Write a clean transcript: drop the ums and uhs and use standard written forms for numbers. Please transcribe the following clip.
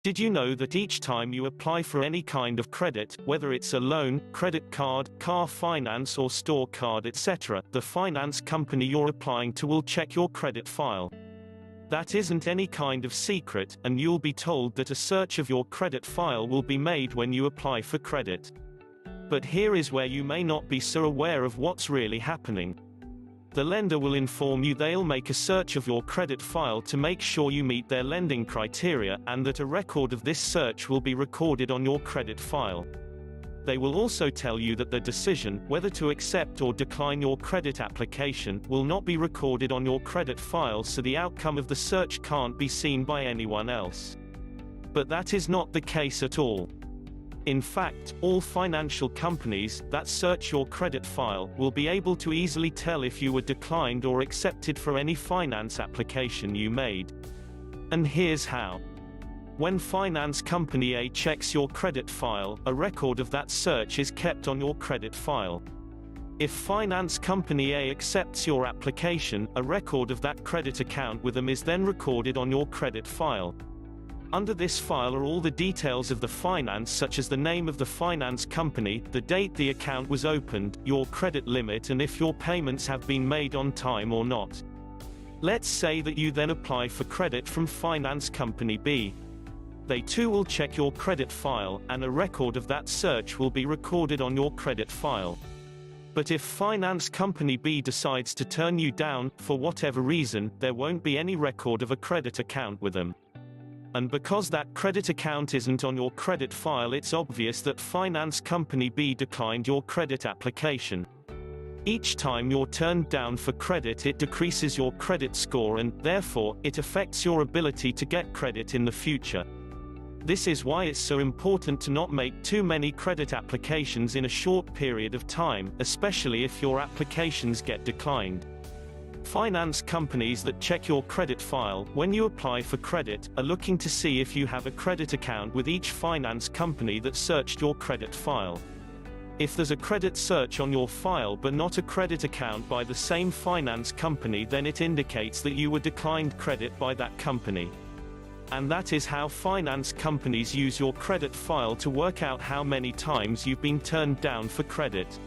Did you know that each time you apply for any kind of credit, whether it's a loan, credit card, car finance or store card etc., the finance company you're applying to will check your credit file? That isn't any kind of secret, and you'll be told that a search of your credit file will be made when you apply for credit. But here is where you may not be so aware of what's really happening. The lender will inform you they'll make a search of your credit file to make sure you meet their lending criteria, and that a record of this search will be recorded on your credit file. They will also tell you that the decision, whether to accept or decline your credit application, will not be recorded on your credit file, so the outcome of the search can't be seen by anyone else. But that is not the case at all. In fact, all financial companies that search your credit file will be able to easily tell if you were declined or accepted for any finance application you made. And here's how. When finance company A checks your credit file, a record of that search is kept on your credit file. If finance company A accepts your application, a record of that credit account with them is then recorded on your credit file. Under this file are all the details of the finance, such as the name of the finance company, the date the account was opened, your credit limit, and if your payments have been made on time or not. Let's say that you then apply for credit from finance company B. They too will check your credit file, and a record of that search will be recorded on your credit file. But if finance company B decides to turn you down, for whatever reason, there won't be any record of a credit account with them. And because that credit account isn't on your credit file, it's obvious that finance company B declined your credit application. Each time you're turned down for credit, it decreases your credit score, and, therefore, it affects your ability to get credit in the future. This is why it's so important to not make too many credit applications in a short period of time, especially if your applications get declined. Finance companies that check your credit file when you apply for credit are looking to see if you have a credit account with each finance company that searched your credit file. If there's a credit search on your file but not a credit account by the same finance company, then it indicates that you were declined credit by that company. And that is how finance companies use your credit file to work out how many times you've been turned down for credit.